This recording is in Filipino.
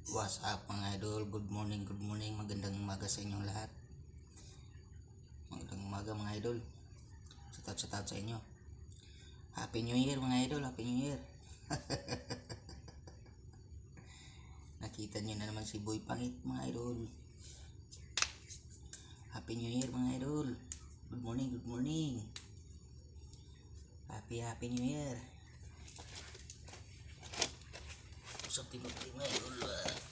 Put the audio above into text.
What's up mga idol? Good morning, magandang umaga sa inyong lahat. Magandang umaga mga idol. Shout out sa inyo. Happy New Year mga idol, Happy New Year. Nakita nyo na naman si Boy Pangit mga idol. Happy New Year mga idol. Good morning. Happy New Year. Usap tingog mga idol.